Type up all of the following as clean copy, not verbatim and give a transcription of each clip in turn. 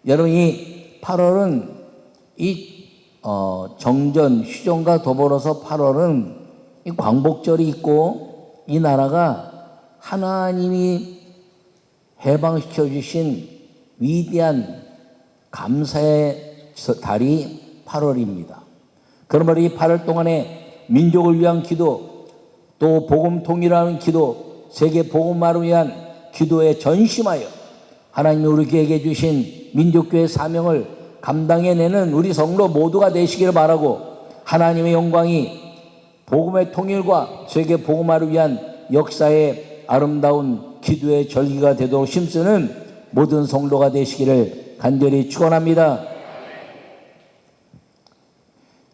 여러분, 이 8월은 정전, 휴전과 더불어서 8월은 이 광복절이 있고, 이 나라가 하나님이 해방시켜 주신 위대한 감사의 달이 8월입니다. 그러므로 이 8월 동안에 민족을 위한 기도, 또 복음 통일하는 기도, 세계 복음화를 위한 기도에 전심하여 하나님이 우리에게 주신 민족교회 사명을 감당해내는 우리 성도 모두가 되시기를 바라고, 하나님의 영광이 복음의 통일과 세계 복음화를 위한 역사의 아름다운 기도의 절기가 되도록 힘쓰는 모든 성도가 되시기를 간절히 축원합니다.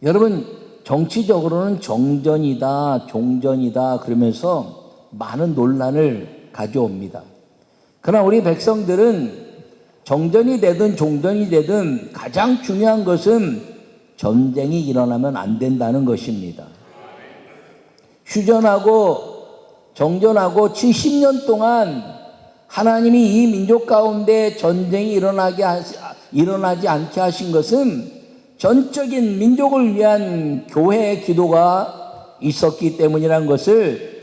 여러분, 정치적으로는 정전이다, 종전이다 그러면서 많은 논란을 가져옵니다. 그러나 우리 백성들은 정전이 되든 종전이 되든 가장 중요한 것은 전쟁이 일어나면 안 된다는 것입니다. 휴전하고 정전하고 70년 동안 하나님이 이 민족 가운데 전쟁이 일어나지 않게 하신 것은 전적인 민족을 위한 교회의 기도가 있었기 때문이라는 것을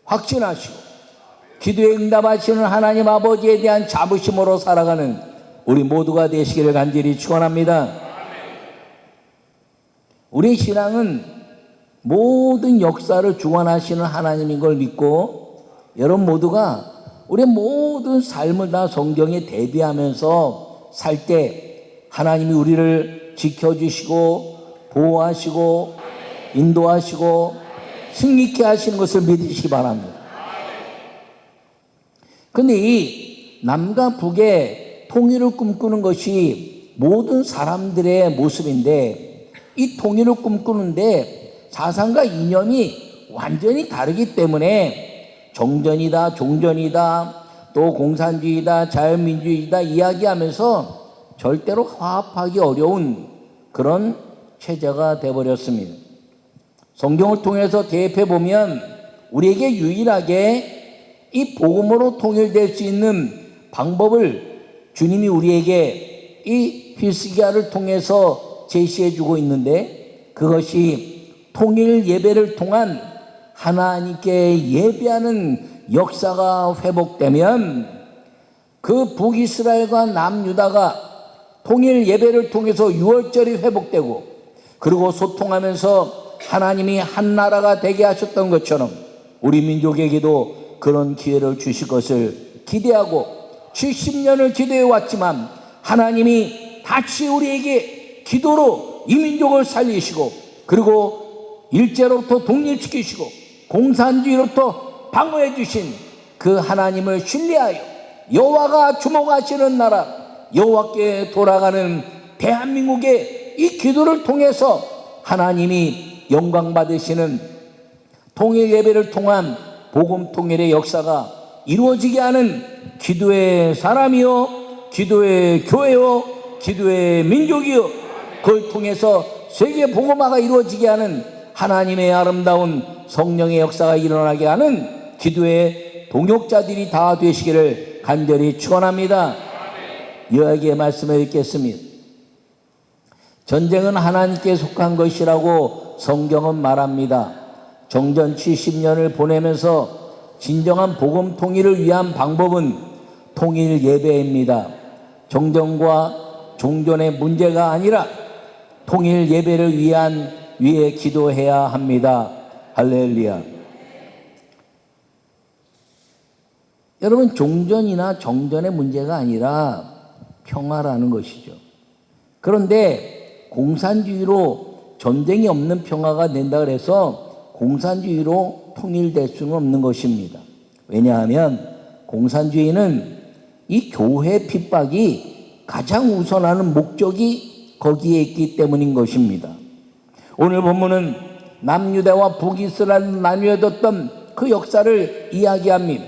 확신하시고, 기도에 응답하시는 하나님 아버지에 대한 자부심으로 살아가는 우리 모두가 되시기를 간절히 축원합니다. 우리 신앙은 모든 역사를 주관하시는 하나님인 걸 믿고, 여러분 모두가 우리 모든 삶을 다 성경에 대비하면서 살 때 하나님이 우리를 지켜주시고 보호하시고 인도하시고 승리케 하시는 것을 믿으시기 바랍니다. 그런데 이 남과 북의 통일을 꿈꾸는 것이 모든 사람들의 모습인데, 이 통일을 꿈꾸는데 사상과 이념이 완전히 다르기 때문에 정전이다, 종전이다, 또 공산주의다, 자유민주주의다 이야기하면서 절대로 화합하기 어려운 그런 체제가 되어버렸습니다. 성경을 통해서 대입해 보면 우리에게 유일하게 이 복음으로 통일될 수 있는 방법을 주님이 우리에게 이 히스기야를 통해서 제시해 주고 있는데, 그것이 통일 예배를 통한 하나님께 예배하는 역사가 회복되면 그 북이스라엘과 남유다가 통일 예배를 통해서 유월절이 회복되고, 그리고 소통하면서 하나님이 한 나라가 되게 하셨던 것처럼 우리 민족에게도 그런 기회를 주실 것을 기대하고 70년을 기도해 왔지만, 하나님이 다시 우리에게 기도로 이 민족을 살리시고, 그리고 일제로부터 독립시키시고 공산주의로부터 방어해 주신 그 하나님을 신뢰하여 여호와가 주목하시는 나라, 여호와께 돌아가는 대한민국의 이 기도를 통해서 하나님이 영광 받으시는 통일 예배를 통한 복음 통일의 역사가 이루어지게 하는 기도의 사람이요, 기도의 교회요, 기도의 민족이요, 그걸 통해서 세계 복음화가 이루어지게 하는 하나님의 아름다운 성령의 역사가 일어나게 하는 기도의 동역자들이 다 되시기를 간절히 축원합니다. 여호와의 말씀을 읽겠습니다. 전쟁은 하나님께 속한 것이라고 성경은 말합니다. 정전 70년을 보내면서 진정한 복음 통일을 위한 방법은 통일 예배입니다. 정전과 종전의 문제가 아니라 통일 예배를 위해 기도해야 합니다. 할렐루야. 여러분, 종전이나 정전의 문제가 아니라 평화라는 것이죠. 그런데 공산주의로 전쟁이 없는 평화가 된다 그래서 공산주의로 통일될 수는 없는 것입니다. 왜냐하면 공산주의는 이 교회 핍박이 가장 우선하는 목적이 거기에 있기 때문인 것입니다. 오늘 본문은 남유다와 북이스라엘 나뉘어졌던 그 역사를 이야기합니다.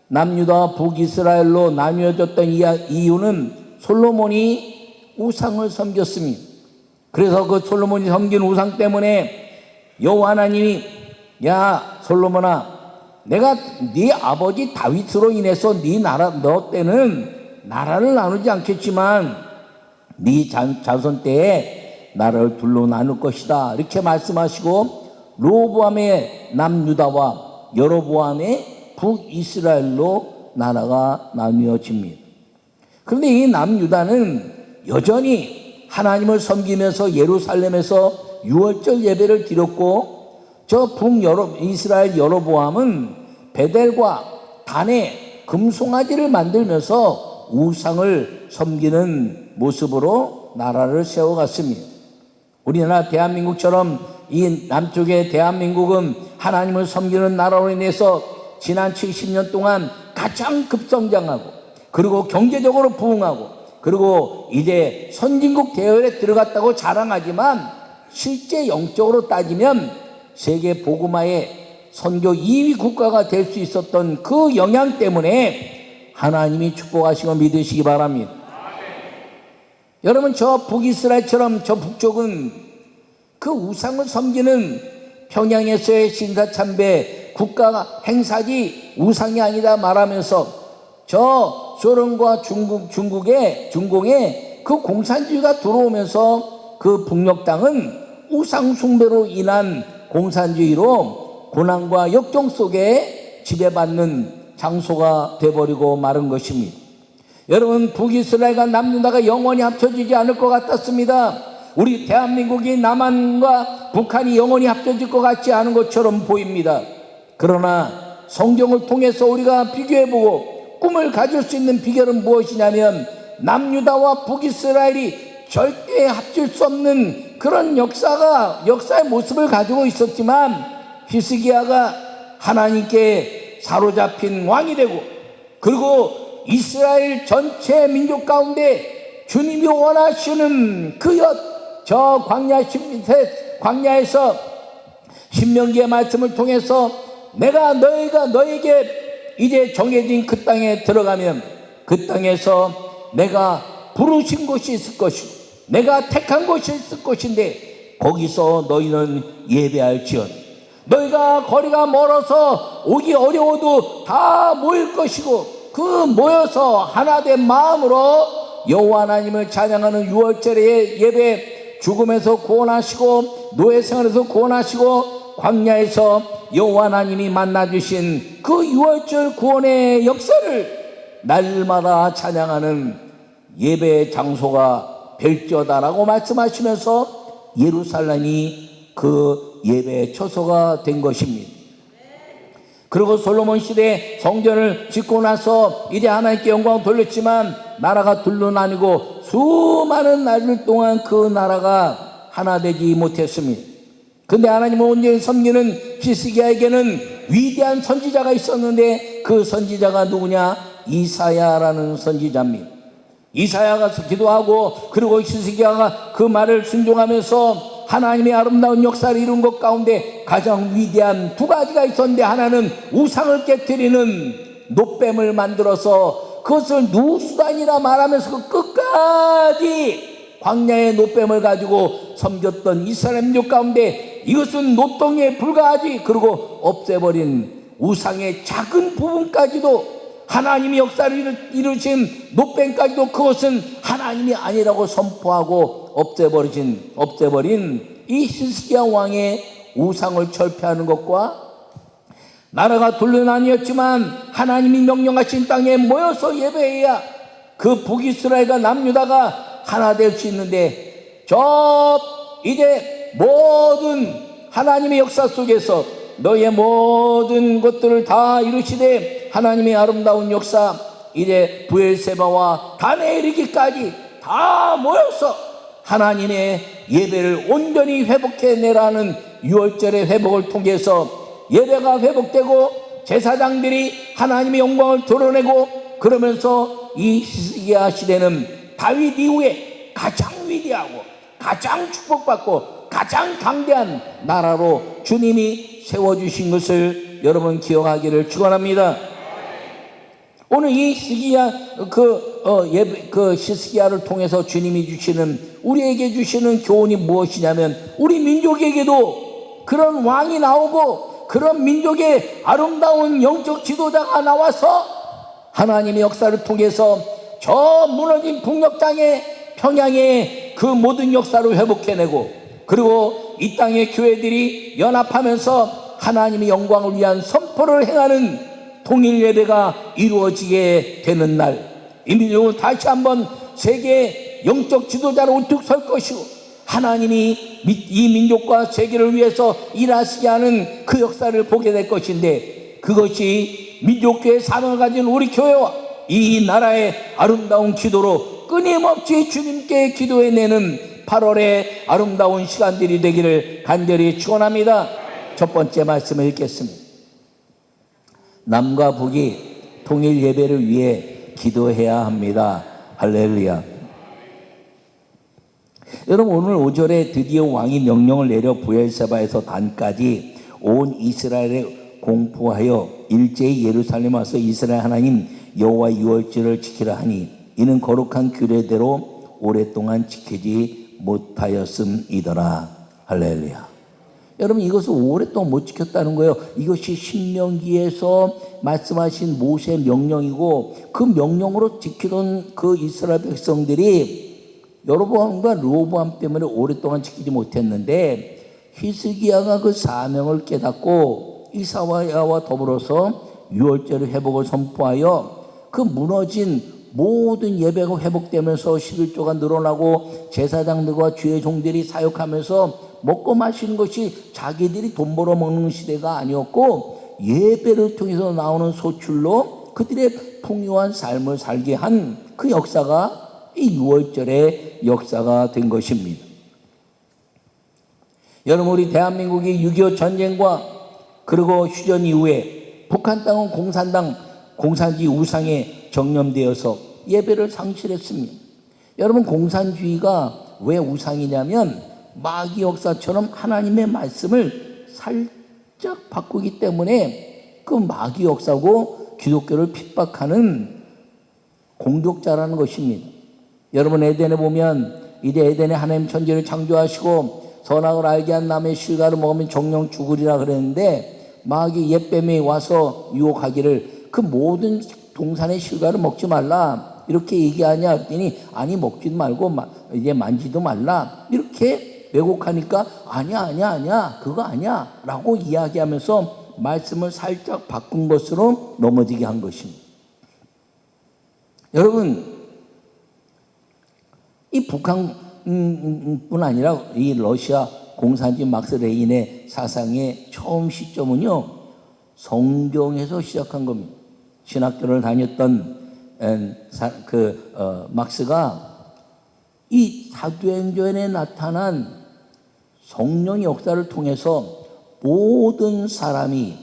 남유다와 북이스라엘로 나뉘어졌던 이유는 솔로몬이 우상을 섬겼습니다. 그래서 그 솔로몬이 섬긴 우상 때문에 여호와 하나님이, 야 솔로몬아, 내가 네 아버지 다윗으로 인해서 네 나라 너 때는 나라를 나누지 않겠지만 네 자손 때에 나라를 둘로 나눌 것이다. 이렇게 말씀하시고 르호보암의 남유다와 여로보암의 북이스라엘로 나라가 나뉘어집니다. 그런데 이 남유다는 여전히 하나님을 섬기면서 예루살렘에서 유월절 예배를 드렸고, 저 북이스라엘 여로보암은 베델과 단에 금송아지를 만들면서 우상을 섬기는 모습으로 나라를 세워갔습니다. 우리나라 대한민국처럼 이 남쪽의 대한민국은 하나님을 섬기는 나라로 인해서 지난 70년 동안 가장 급성장하고, 그리고 경제적으로 부흥하고, 그리고 이제 선진국 대열에 들어갔다고 자랑하지만 실제 영적으로 따지면 세계 복음화의 선교 2위 국가가 될 수 있었던 그 영향 때문에 하나님이 축복하신 거 믿으시기 바랍니다. 여러분, 저 북이스라엘처럼 저 북쪽은 그 우상을 섬기는 평양에서의 신사참배 국가 행사지 우상이 아니다 말하면서 저 소련과 중공에 그 공산주의가 들어오면서 그 북녘 땅은 우상 숭배로 인한 공산주의로 고난과 역경 속에 지배받는 장소가 돼버리고 마른 것입니다. 여러분, 북이스라엘과 남유다가 영원히 합쳐지지 않을 것 같았습니다. 우리 대한민국이 남한과 북한이 영원히 합쳐질 것 같지 않은 것처럼 보입니다. 그러나 성경을 통해서 우리가 비교해보고 꿈을 가질 수 있는 비결은 무엇이냐면 남유다와 북이스라엘이 절대 합칠 수 없는 그런 역사의 모습을 가지고 있었지만, 히스기야가 하나님께 사로잡힌 왕이 되고, 그리고 이스라엘 전체 민족 가운데 주님이 원하시는 저 광야에서 신명기의 말씀을 통해서 내가 너에게 이제 정해진 그 땅에 들어가면 그 땅에서 내가 부르신 곳이 있을 것이고 내가 택한 곳이 있을 것인데 거기서 너희는 예배할지언. 너희가 거리가 멀어서 오기 어려워도 다 모일 것이고 그 모여서 하나된 마음으로 여호와 하나님을 찬양하는 유월절의 예배, 죽음에서 구원하시고 노예 생활에서 구원하시고 광야에서 여호와 하나님이 만나주신 그 유월절 구원의 역사를 날마다 찬양하는 예배 장소가 될지어다라고 말씀하시면서 예루살렘이 그 예배의 처소가 된 것입니다. 그리고 솔로몬 시대에 성전을 짓고 나서 이제 하나님께 영광을 돌렸지만 나라가 둘로 나뉘고 수많은 날들 동안 그 나라가 하나 되지 못했습니다. 근데 하나님을 온전히 섬기는 히스기야에게는 위대한 선지자가 있었는데 그 선지자가 누구냐? 이사야라는 선지자입니다. 이사야가 기도하고 그리고 히스기야가 그 말을 순종하면서 하나님의 아름다운 역사를 이룬 것 가운데 가장 위대한 두 가지가 있었는데, 하나는 우상을 깨뜨리는 놋뱀을 만들어서 그것을 누수단이라 말하면서 끝까지 광야의 놋뱀을 가지고 섬겼던 이스라엘 민족 가운데 이것은 놋덩이에 불과하지, 그리고 없애버린 우상의 작은 부분까지도 하나님이 역사를 이루신 놋뱀까지도 그것은 하나님이 아니라고 선포하고 없애버린 이 히스기야 왕의 우상을 철폐하는 것과 나라가 둘로 나뉘었지만 하나님이 명령하신 땅에 모여서 예배해야 그 북이스라엘과 남유다가 하나 될 수 있는데, 이제 모든 하나님의 역사 속에서 너의 모든 것들을 다 이루시되 하나님의 아름다운 역사, 이제 브엘세바와 단에 이르기까지 다 모여서 하나님의 예배를 온전히 회복해내라는 유월절의 회복을 통해서 예배가 회복되고 제사장들이 하나님의 영광을 드러내고, 그러면서 이 히스기야 시대는 다윗 이후에 가장 위대하고 가장 축복받고 가장 강대한 나라로 주님이 세워주신 것을 여러분 기억하기를 축원합니다. 오늘 이 히스기야 히스기야를 통해서 주님이 우리에게 주시는 교훈이 무엇이냐면, 우리 민족에게도 그런 왕이 나오고 그런 민족의 아름다운 영적 지도자가 나와서 하나님의 역사를 통해서 저 무너진 북녘 땅에 평양의 그 모든 역사를 회복해내고, 그리고 이 땅의 교회들이 연합하면서 하나님의 영광을 위한 선포를 행하는 통일 예배가 이루어지게 되는 날, 이 민족은 다시 한번 세계 영적 지도자로 우뚝 설 것이고, 하나님이 이 민족과 세계를 위해서 일하시게 하는 그 역사를 보게 될 것인데, 그것이 민족교회 사명을 가진 우리 교회와 이 나라의 아름다운 기도로 끊임없이 주님께 기도해내는 8월의 아름다운 시간들이 되기를 간절히 축원합니다. 첫 번째 말씀을 읽겠습니다. 남과 북이 통일 예배를 위해 기도해야 합니다. 할렐루야. 여러분, 오늘 5절에 드디어 왕이 명령을 내려 브엘세바에서 단까지 온 이스라엘에 공포하여 일제히 예루살렘 와서 이스라엘 하나님 여호와 유월절을 지키라 하니, 이는 거룩한 규례대로 오랫동안 지키지 못하였음이더라. 할렐루야. 여러분, 이것을 오랫동안 못 지켰다는 거예요. 이것이 신명기에서 말씀하신 모세의 명령이고, 그 명령으로 지키던 그 이스라엘 백성들이 여로보암과 르호보암 때문에 오랫동안 지키지 못했는데, 히스기야가 그 사명을 깨닫고 이사야와 더불어서 유월절 회복을 선포하여 그 무너진 모든 예배가 회복되면서 11조가 늘어나고, 제사장들과 주의 종들이 사역하면서 먹고 마시는 것이 자기들이 돈 벌어 먹는 시대가 아니었고, 예배를 통해서 나오는 소출로 그들의 풍요한 삶을 살게 한 그 역사가 이 유월절의 역사가 된 것입니다. 여러분, 우리 대한민국이 6.25 전쟁과 그리고 휴전 이후에 북한 땅은 공산당 공산주의 우상에 정념되어서 예배를 상실했습니다. 여러분, 공산주의가 왜 우상이냐면 마귀 역사처럼 하나님의 말씀을 살짝 바꾸기 때문에 그 마귀 역사고 기독교를 핍박하는 공격자라는 것입니다. 여러분, 에덴에 보면 이제 에덴에 하나님 천지를 창조하시고 선악을 알게 한 남의 실과를 먹으면 정령 죽으리라 그랬는데, 마귀 옛뱀이 와서 유혹하기를 그 모든 동산의 실과를 먹지 말라 이렇게 얘기하냐 했더니, 아니 먹지도 말고 이제 만지도 말라 이렇게 왜곡하니까, 아니야 그거 아니야 라고 이야기하면서 말씀을 살짝 바꾼 것으로 넘어지게 한 것입니다. 여러분, 이 북한뿐 아니라 이 러시아 공산주의 막스 레닌의 사상의 처음 시점은요, 성경에서 시작한 겁니다. 신학교를 다녔던 막스가 이 사도행전에 나타난 성령의 역사를 통해서 모든 사람이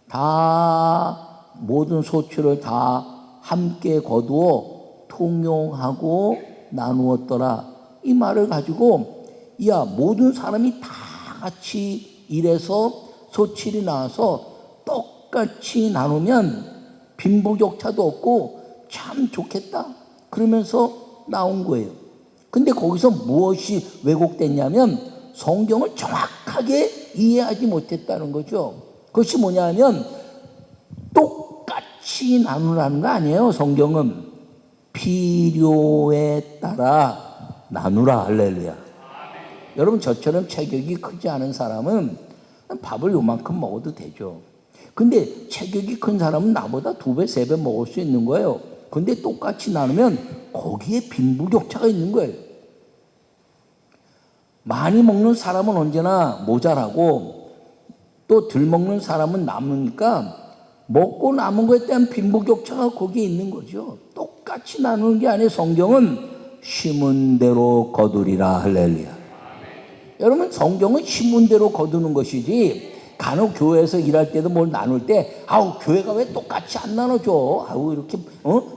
다 모든 소출을 다 함께 거두어 통용하고 나누었더라, 이 말을 가지고, 야, 모든 사람이 다 같이 일해서 소출이 나와서 똑같이 나누면 빈부격차도 없고 참 좋겠다 그러면서 나온 거예요. 근데 거기서 무엇이 왜곡됐냐면 성경을 정확하게 이해하지 못했다는 거죠. 그것이 뭐냐면 똑같이 나누라는 거 아니에요. 성경은 필요에 따라 나누라. 할렐루야. 여러분, 저처럼 체격이 크지 않은 사람은 밥을 요만큼 먹어도 되죠. 근데 체격이 큰 사람은 나보다 2배, 3배 먹을 수 있는 거예요. 근데 똑같이 나누면 거기에 빈부격차가 있는 거예요. 많이 먹는 사람은 언제나 모자라고, 또 덜 먹는 사람은 남으니까 먹고 남은 것에 대한 빈부격차가 거기에 있는 거죠. 똑같이 나누는 게 아니에요. 성경은 심은 대로 거두리라. 할렐루야. 여러분, 성경은 심은 대로 거두는 것이지, 간혹 교회에서 일할 때도 뭘 나눌 때, 교회가 왜 똑같이 안 나눠줘? 이렇게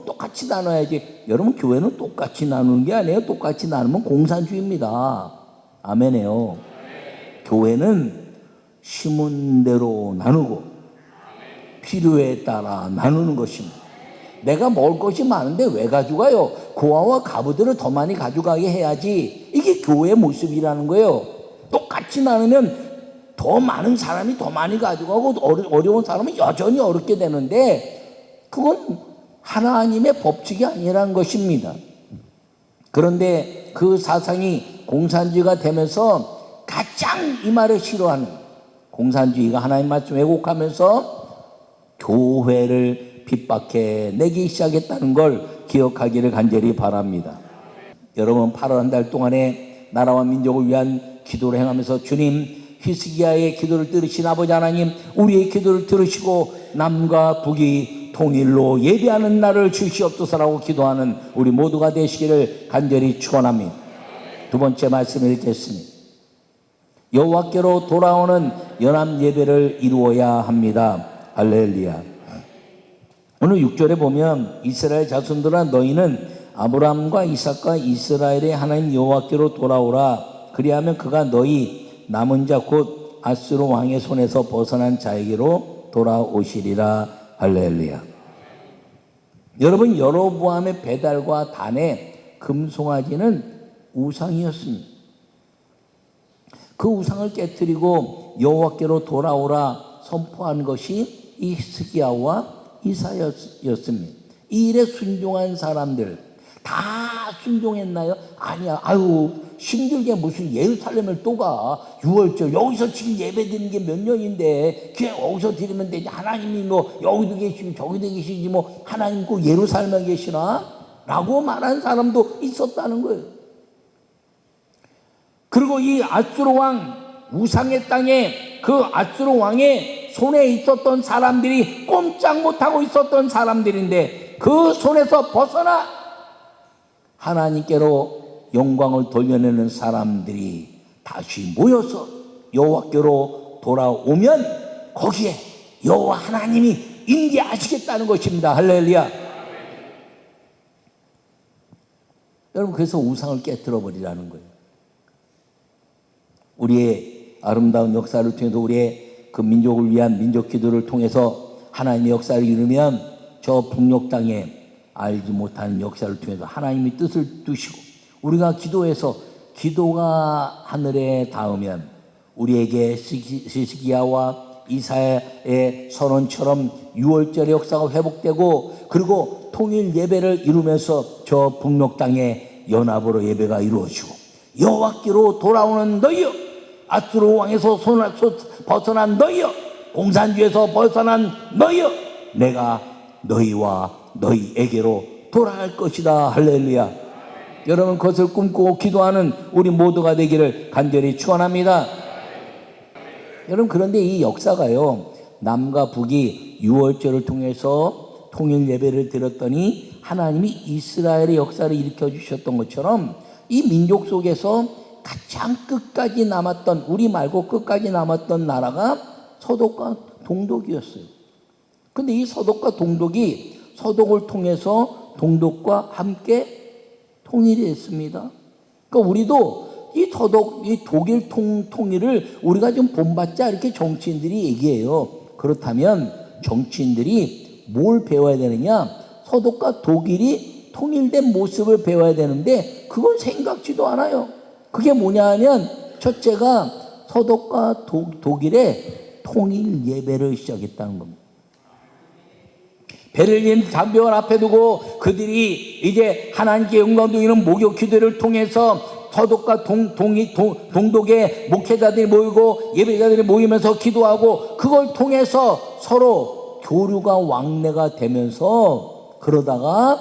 똑같이 나눠야지. 여러분, 교회는 똑같이 나누는 게 아니에요. 똑같이 나누면 공산주의입니다. 아멘이에요. 교회는 심은 대로 나누고 필요에 따라 나누는 것입니다. 내가 먹을 것이 많은데 왜 가져가요? 고아와 가부들을 더 많이 가져가게 해야지. 이게 교회의 모습이라는 거예요. 똑같이 나누면 더 많은 사람이 더 많이 가져가고 어려운 사람은 여전히 어렵게 되는데, 그건 하나님의 법칙이 아니라는 것입니다. 그런데 그 사상이 공산주의가 되면서 가장 이 말을 싫어하는, 공산주의가 하나님 말씀 왜곡하면서 교회를 핍박해 내기 시작했다는 걸 기억하기를 간절히 바랍니다. 여러분, 8월 한 달 동안에 나라와 민족을 위한 기도를 행하면서 주님, 히스기야의 기도를 들으신 아버지 하나님, 우리의 기도를 들으시고 남과 북이 통일로 예배하는 날을 주시옵소서라고 기도하는 우리 모두가 되시기를 간절히 축원합니다. 두 번째 말씀을 읽겠습니다. 여호와께로 돌아오는 연합 예배를 이루어야 합니다. 할렐루야. 오늘 6절에 보면 이스라엘 자손들아 너희는 아브라함과 이삭과 이스라엘의 하나님 여호와께로 돌아오라. 그리하면 그가 너희 남은 자 곧 아수르 왕의 손에서 벗어난 자에게로 돌아오시리라. 할렐루야. 여러분, 여로보암의 배달과 단의 금송아지는 우상이었습니다. 그 우상을 깨뜨리고 여호와께로 돌아오라 선포한 것이 이 히스기야와 이사야였습니다. 이 일에 순종한 사람들 다 순종했나요? 아니야. 아유, 힘들게 무슨 예루살렘을 또 가. 6월절 여기서 지금 예배드리는 게 몇 년인데 그냥 여기서 드리면 되지. 하나님이 뭐 여기도 계시고 저기도 계시지 뭐 하나님 꼭 예루살렘에 계시나? 라고 말한 사람도 있었다는 거예요. 그리고 이 아수르 왕, 우상의 땅에 그 아수르 왕의 손에 있었던 사람들이 꼼짝 못하고 있었던 사람들인데 그 손에서 벗어나 하나님께로 영광을 돌려내는 사람들이 다시 모여서 여호와께로 돌아오면 거기에 여호와 하나님이 임재하시겠다는 것입니다. 할렐루야. 여러분, 그래서 우상을 깨뜨려 버리라는 거예요. 우리의 아름다운 역사를 통해서 우리의 그 민족을 위한 민족 기도를 통해서 하나님의 역사를 이루면 저 북녘 땅에 알지 못하는 역사를 통해서 하나님의 뜻을 두시고 우리가 기도해서 기도가 하늘에 닿으면 우리에게 히스기야와 이사야의 선언처럼 6월절의 역사가 회복되고 그리고 통일 예배를 이루면서 저 북녘 땅에 연합으로 예배가 이루어지고 여호와께로 돌아오는 너희여, 아수르 왕에서 벗어난 너희여, 공산주의에서 벗어난 너희여, 내가 너희와 너희에게로 돌아갈 것이다. 할렐루야. 여러분, 그것을 꿈꾸고 기도하는 우리 모두가 되기를 간절히 축원합니다. 여러분, 그런데 이 역사가요, 남과 북이 6월절을 통해서 통일 예배를 드렸더니 하나님이 이스라엘의 역사를 일으켜 주셨던 것처럼 이 민족 속에서 가장 끝까지 남았던, 우리 말고 끝까지 남았던 나라가 서독과 동독이었어요. 근데 이 서독과 동독이 서독을 통해서 동독과 함께 통일이 됐습니다. 그러니까 우리도 이 서독, 이 독일 통일을 우리가 좀 본받자 이렇게 정치인들이 얘기해요. 그렇다면 정치인들이 뭘 배워야 되느냐? 서독과 독일이 통일된 모습을 배워야 되는데 그건 생각지도 않아요. 그게 뭐냐 하면 첫째가 서독과 독일의 통일 예배를 시작했다는 겁니다. 베를린 장벽을 앞에 두고 그들이 이제 하나님께 영광 돌리는 목욕 기도를 통해서 서독과 동독의 목회자들이 모이고 예배자들이 모이면서 기도하고 그걸 통해서 서로 교류가 왕래가 되면서 그러다가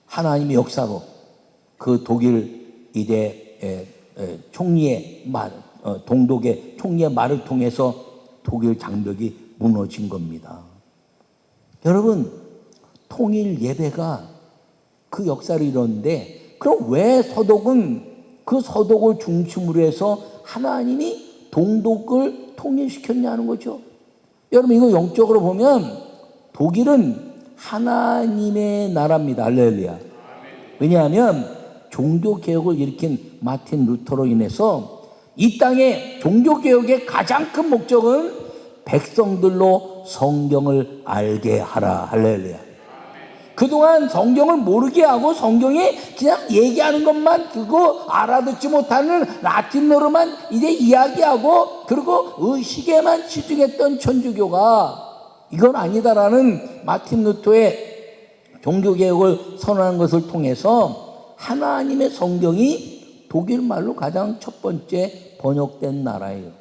하나님의 역사로 그 독일 이제 총리의 말, 동독의 총리의 말을 통해서 독일 장벽이 무너진 겁니다. 여러분, 통일 예배가 그 역사를 이뤘는데 그럼 왜 서독은 그 서독을 중심으로 해서 하나님이 동독을 통일시켰냐는 거죠. 여러분, 이거 영적으로 보면 독일은 하나님의 나라입니다. 할렐루야. 왜냐하면 종교개혁을 일으킨 마틴 루터로 인해서 이 땅의 종교개혁의 가장 큰 목적은 백성들로 성경을 알게 하라. 할렐루야. 그동안 성경을 모르게 하고 성경에 그냥 얘기하는 것만 그거 알아듣지 못하는 라틴어로만 이제 이야기하고 그리고 의식에만 치중했던 천주교가 이건 아니다라는 마틴 루터의 종교개혁을 선언한 것을 통해서 하나님의 성경이 독일말로 가장 첫 번째 번역된 나라예요.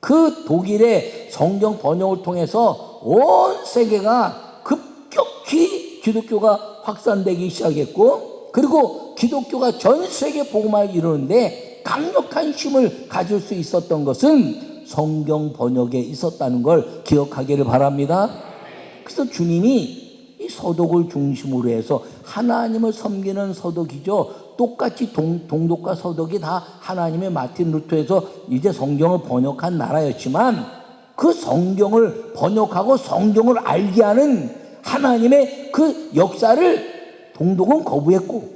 그 독일의 성경 번역을 통해서 온 세계가 급격히 기독교가 확산되기 시작했고, 그리고 기독교가 전 세계 복음화를 이루는데 강력한 힘을 가질 수 있었던 것은 성경 번역에 있었다는 걸 기억하기를 바랍니다. 그래서 주님이 이 서독을 중심으로 해서 하나님을 섬기는 서독이죠. 똑같이 동독과 서독이 다 하나님의 마틴 루터에서 이제 성경을 번역한 나라였지만, 그 성경을 번역하고 성경을 알게 하는 하나님의 그 역사를 동독은 거부했고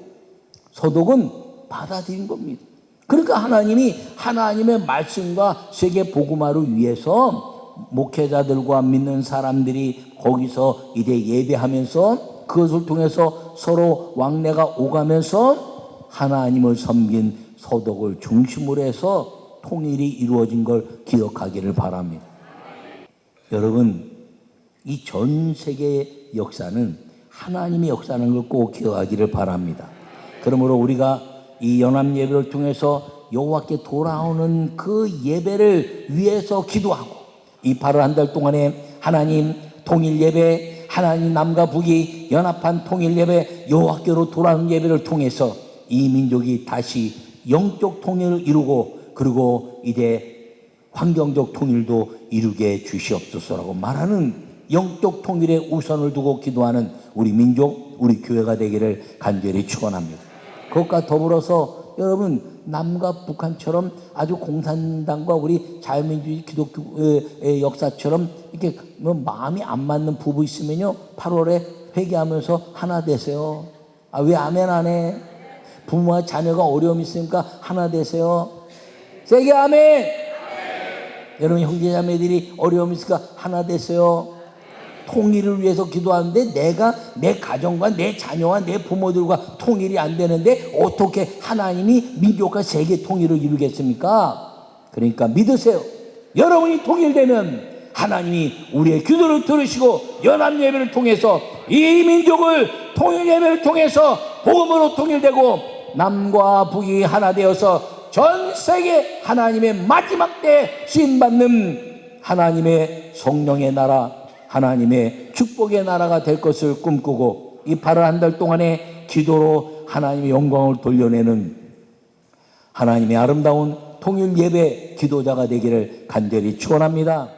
서독은 받아들인 겁니다. 그러니까 하나님이 하나님의 말씀과 세계 복음화를 위해서 목회자들과 믿는 사람들이 거기서 이제 예배하면서 그것을 통해서 서로 왕래가 오가면서 하나님을 섬긴 서독을 중심으로 해서 통일이 이루어진 걸 기억하기를 바랍니다. 여러분, 이 전 세계의 역사는 하나님의 역사라는 걸 꼭 기억하기를 바랍니다. 그러므로 우리가 이 연합 예배를 통해서 여호와께 돌아오는 그 예배를 위해서 기도하고, 이 8월 한 달 동안에 하나님 통일 예배, 하나님 남과 북이 연합한 통일 예배, 여호와께로 돌아오는 예배를 통해서 이 민족이 다시 영적 통일을 이루고, 그리고 이제 환경적 통일도 이루게 주시옵소서라고 말하는 영적 통일에 우선을 두고 기도하는 우리 민족, 우리 교회가 되기를 간절히 축원합니다. 그것과 더불어서 여러분, 남과 북한처럼 아주 공산당과 우리 자유민주주의 기독교의 역사처럼 이렇게 뭐 마음이 안 맞는 부부 있으면요, 8월에 회개하면서 하나 되세요. 아, 왜 아멘 안 해? 부모와 자녀가 어려움이 있으니까 하나 되세요. 세게 아멘. 여러분, 형제자매들이 어려움이 있으니까 하나 되세요. 통일을 위해서 기도하는데 내가 내 가정과 내 자녀와 내 부모들과 통일이 안 되는데 어떻게 하나님이 민족과 세계 통일을 이루겠습니까? 그러니까 믿으세요. 여러분이 통일되면 하나님이 우리의 기도를 들으시고 연합 예배를 통해서 이 민족을 통일 예배를 통해서 복음으로 통일되고 남과 북이 하나 되어서 전 세계 하나님의 마지막 때 쓰임받는 하나님의 성령의 나라, 하나님의 축복의 나라가 될 것을 꿈꾸고, 이 8월 한 달 동안의 기도로 하나님의 영광을 돌려내는 하나님의 아름다운 통일 예배 기도자가 되기를 간절히 축원합니다.